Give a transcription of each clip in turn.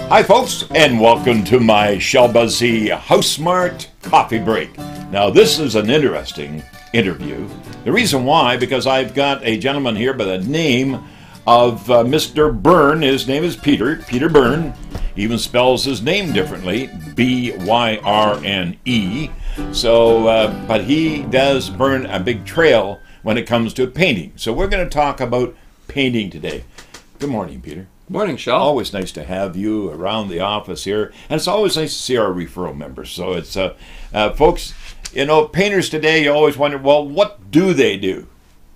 Hi folks, and welcome to my Busey House Smart Coffee Break. Now this is an interesting interview. The reason why, because I've got a gentleman here by the name of Mr. Byrne. His name is Peter Byrne. He even spells his name differently, B-Y-R-N-E. So, but he does burn a big trail when it comes to painting. So we're going to talk about painting today. Good morning, Peter. Morning, Shel. Always nice to have you around the office here, and it's always nice to see our referral members. So it's, folks, you know, painters today, you always wonder, well, what do they do?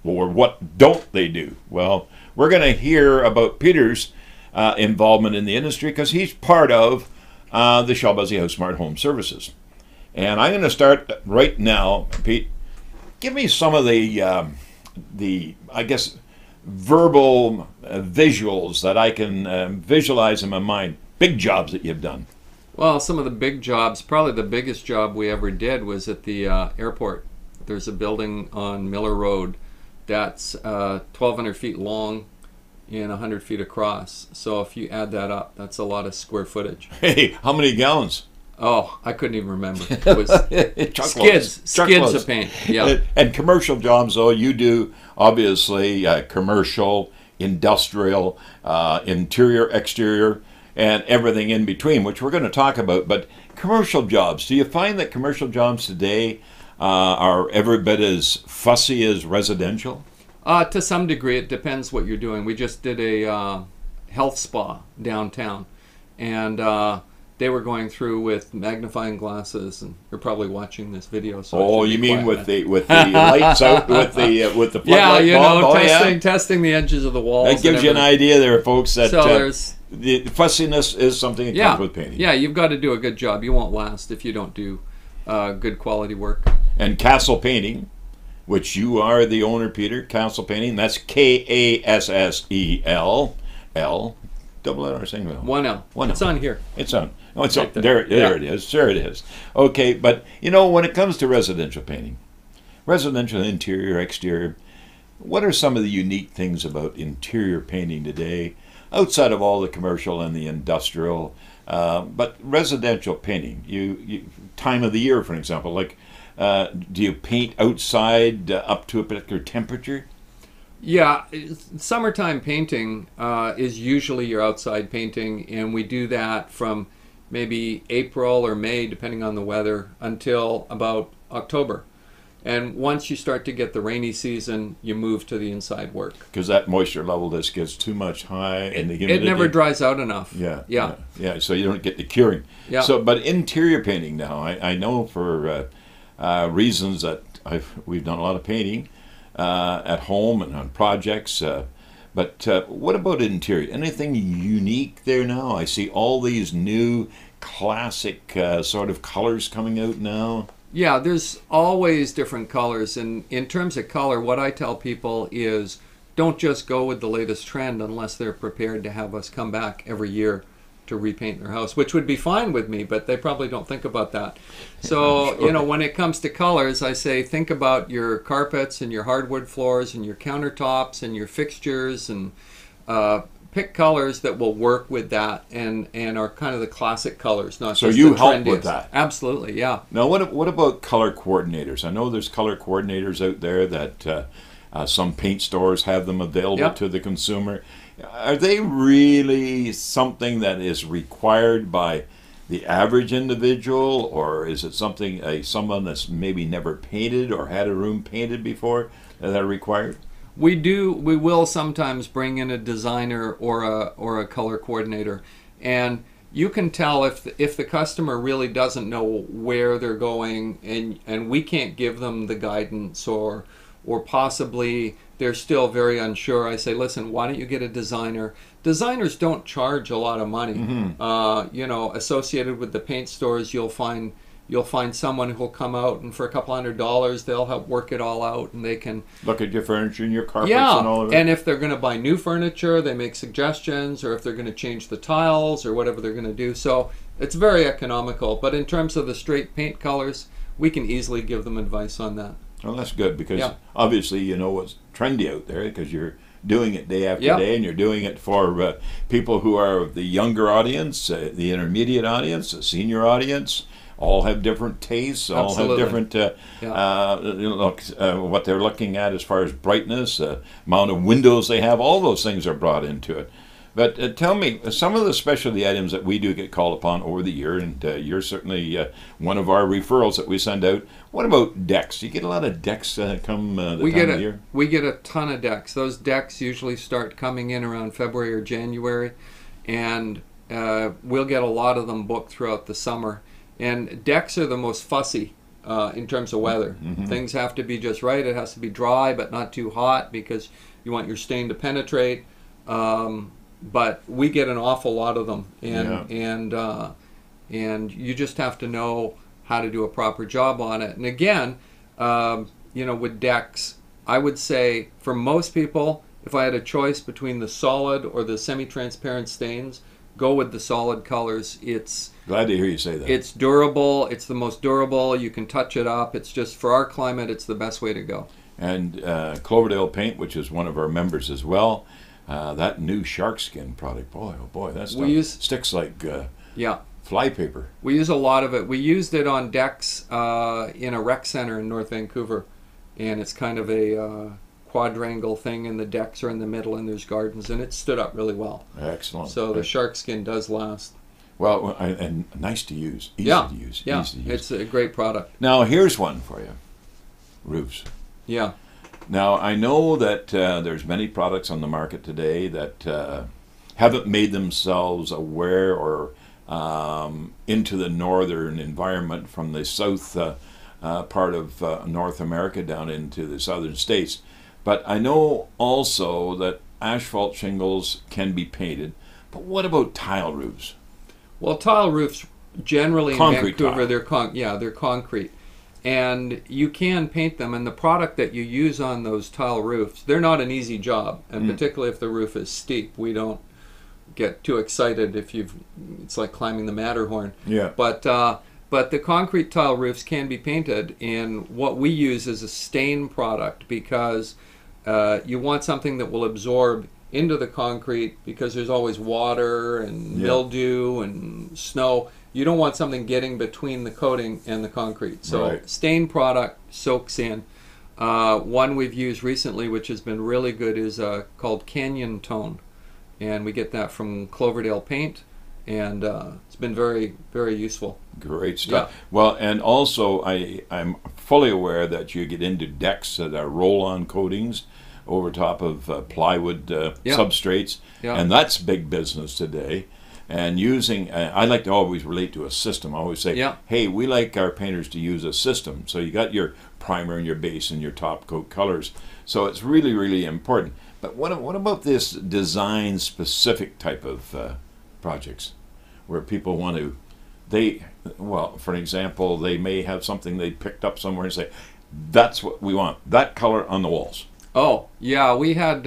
Or what don't they do? Well, we're going to hear about Peter's involvement in the industry because he's part of the Busey House Smart Home Services. And I'm going to start right now, Pete. Give me some of the I guess, verbal visuals that I can visualize in my mind. Big jobs that you've done. Well, some of the big jobs, probably the biggest job we ever did was at the airport. There's a building on Miller Road that's 1,200 feet long and 100 feet across. So if you add that up, that's a lot of square footage. Hey, how many gallons? Oh, I couldn't even remember. It was skids of paint. Yeah. And commercial jobs, though, you do obviously commercial, industrial, interior, exterior, and everything in between, which we're going to talk about. But commercial jobs, do you find that commercial jobs today are every bit as fussy as residential? To some degree, it depends what you're doing. We just did a health spa downtown, and they were going through with magnifying glasses, and you're probably watching this video. So oh, you mean with the lights out, with the floodlight? Yeah, you know, bulb? testing the edges of the walls. That gives you an idea, there, folks. That so the fussiness is something that comes with painting. Yeah, you've got to do a good job. You won't last if you don't do good quality work. And Kassel Painting, which you are the owner, Peter. Kassel Painting. That's K-A-S-S-E-L-L. Double L or single L? One L. One L. It's on here. It's on. Oh, it's right on. There it is. There it is. Okay, but you know, when it comes to residential painting, residential interior, exterior, what are some of the unique things about interior painting today, outside of all the commercial and the industrial, but residential painting? You time of the year, for example, like do you paint outside up to a particular temperature? Yeah, summertime painting is usually your outside painting, and we do that from maybe April or May, depending on the weather, until about October. And once you start to get the rainy season, you move to the inside work. Because that moisture level just gets too much high, and the humidity. It never dries out enough. Yeah. So you don't get the curing. Yeah. So, but interior painting now, I know for reasons that we've done a lot of painting at home and on projects. But what about interior? Anything unique there now? I see all these new classic sort of colors coming out now. Yeah, there's always different colors. And in terms of color, what I tell people is don't just go with the latest trend unless they're prepared to have us come back every year to repaint their house, which would be fine with me, but they probably don't think about that. So, sure. You know, when it comes to colors, I say think about your carpets and your hardwood floors and your countertops and your fixtures, and pick colors that will work with that and are kind of the classic colors, not so just you the help trendiest. with that. Absolutely, yeah. Now, what about color coordinators? I know there's color coordinators out there that some paint stores have them available to the consumer. Are they really something that is required by the average individual, or is it something someone that's maybe never painted or had a room painted before that are required? We will sometimes bring in a designer or a color coordinator, and you can tell if the customer really doesn't know where they're going, and we can't give them the guidance, or possibly they're still very unsure. I say, listen, why don't you get a designer? Designers don't charge a lot of money. Mm-hmm. You know, associated with the paint stores, you'll find someone who'll come out, and for a couple $100, they'll help work it all out, and they can look at your furniture and your carpets and all of it. And if they're going to buy new furniture, they make suggestions, or if they're going to change the tiles or whatever they're going to do. So it's very economical. But in terms of the straight paint colors, we can easily give them advice on that. Well, that's good, because obviously you know what's trendy out there, because you're doing it day after Yep. day, and you're doing it for people who are the younger audience, the intermediate audience, the senior audience. All have different tastes. All Absolutely. have different what they're looking at as far as brightness, amount of windows they have. All those things are brought into it. But tell me, some of the specialty items that we do get called upon over the year, and you're certainly one of our referrals that we send out. What about decks? Do you get a lot of decks come the time of year? We get a ton of decks. Those decks usually start coming in around February or January, and we'll get a lot of them booked throughout the summer. And decks are the most fussy in terms of weather. Mm-hmm. Things have to be just right. It has to be dry but not too hot because you want your stain to penetrate. But we get an awful lot of them, and you just have to know how to do a proper job on it. And again, with decks, I would say for most people, if I had a choice between the solid or the semi-transparent stains, go with the solid colors. It's glad to hear you say that. It's durable. It's the most durable. You can touch it up. It's just, for our climate, it's the best way to go. And Cloverdale Paint, which is one of our members as well, that new shark skin product, boy, oh boy, that stuff sticks like fly paper. We use a lot of it. We used it on decks in a rec center in North Vancouver, and it's kind of a quadrangle thing, and the decks are in the middle, and there's gardens, and it stood up really well. Excellent. So the shark skin does last. Well, and nice to use, easy to use. It's a great product. Now, here's one for you. Roofs. Yeah. Now, I know that there's many products on the market today that haven't made themselves aware or into the northern environment from the south part of North America down into the southern states. But I know also that asphalt shingles can be painted. But what about tile roofs? Well, tile roofs generally Concrete in Vancouver, tile. they're concrete. And you can paint them, and the product that you use on those tile roofs, they're not an easy job, and particularly if the roof is steep. We don't get too excited if it's like climbing the Matterhorn. Yeah. But the concrete tile roofs can be painted, and what we use is a stain product because you want something that will absorb into the concrete because there's always water and mildew and snow. You don't want something getting between the coating and the concrete. So stain product soaks in. One we've used recently, which has been really good, is called Canyon Tone. And we get that from Cloverdale Paint. And it's been very, very useful. Great stuff. Yeah. Well, and also I'm fully aware that you get into decks that are roll-on coatings over top of plywood substrates. Yeah. And that's big business today. And using, I like to always relate to a system. I always say, hey, we like our painters to use a system. So you got your primer and your base and your top coat colors. So it's really, really important. But what about this design-specific type of projects where people want to, for example, they may have something they picked up somewhere and say, that's what we want, that color on the walls. Oh, yeah, we had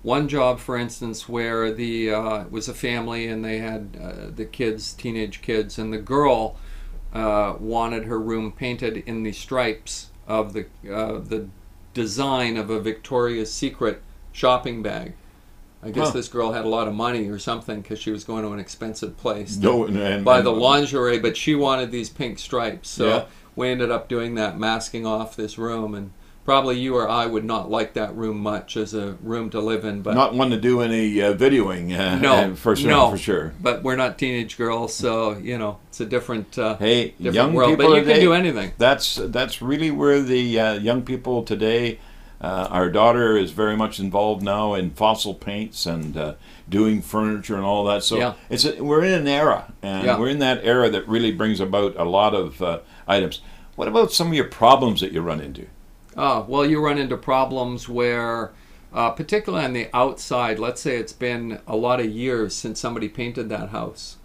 one job, for instance, where it was a family and they had the kids, teenage kids, and the girl wanted her room painted in the stripes of the design of a Victoria's Secret shopping bag. I guess this girl had a lot of money or something because she was going to an expensive place to buy the lingerie, but she wanted these pink stripes. So we ended up doing that, masking off this room, and probably you or I would not like that room much as a room to live in. But not one to do any videoing, for sure. But we're not teenage girls, so it's a different different young world. People but you today, can do anything. That's really where the young people today. Our daughter is very much involved now in fossil paints and doing furniture and all that. So we're in an era, and we're in that era that really brings about a lot of items. What about some of your problems that you run into? Well, you run into problems where, particularly on the outside, let's say it's been a lot of years since somebody painted that house,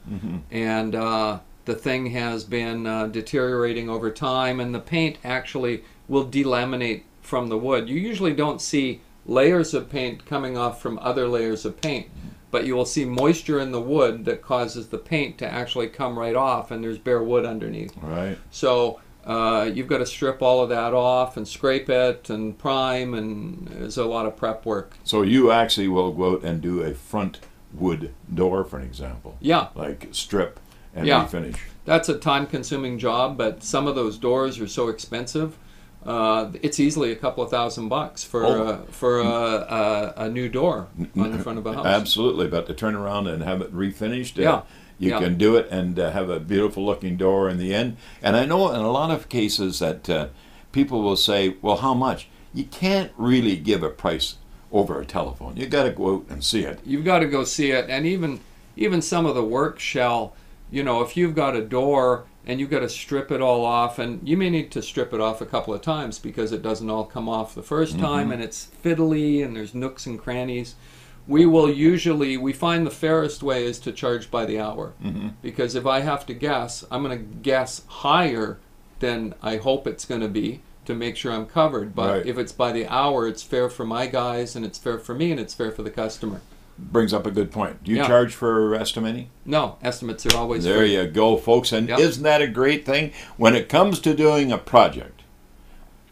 and the thing has been deteriorating over time, and the paint actually will delaminate from the wood. You usually don't see layers of paint coming off from other layers of paint, but you will see moisture in the wood that causes the paint to actually come right off, and there's bare wood underneath. Right. So You've got to strip all of that off and scrape it and prime, and there's a lot of prep work. So you actually will go out and do a front wood door, for an example. Yeah. Like strip and Yeah. refinish. That's a time-consuming job, but some of those doors are so expensive. It's easily a couple of $1,000 for a new door on the front of a house. Absolutely, but to turn around and have it refinished, Yeah. you can do it and have a beautiful looking door in the end. And I know in a lot of cases that people will say, well, how much? You can't really give a price over a telephone. You got to go out and see it. You've got to go see it, and even some of the work shall, if you've got a door and you've got to strip it all off, and you may need to strip it off a couple of times because it doesn't all come off the first time, and it's fiddly and there's nooks and crannies. We find the fairest way is to charge by the hour, because if I have to guess, I'm going to guess higher than I hope it's going to be to make sure I'm covered. But Right. if it's by the hour, it's fair for my guys, and it's fair for me, and it's fair for the customer. Brings up a good point. Do you Yeah. charge for estimating? No, estimates are always There free. you go, folks. And Yep. isn't that a great thing? When it comes to doing a project,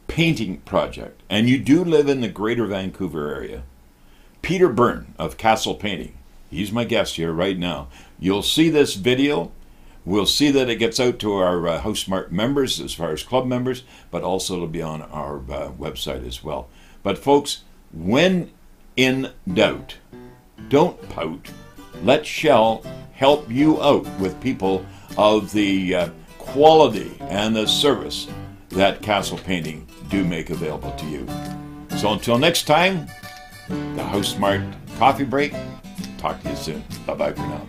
painting project, and you do live in the greater Vancouver area, Peter Byrne of Kassel Painting, he's my guest here right now. You'll see this video. We'll see that it gets out to our House Smart members as far as club members, but also it'll be on our website as well. But folks, when in doubt, don't pout. Let Shell help you out with people of the quality and the service that Kassel Painting do make available to you. So until next time, the House Smart Coffee Break. Talk to you soon. Bye-bye for now.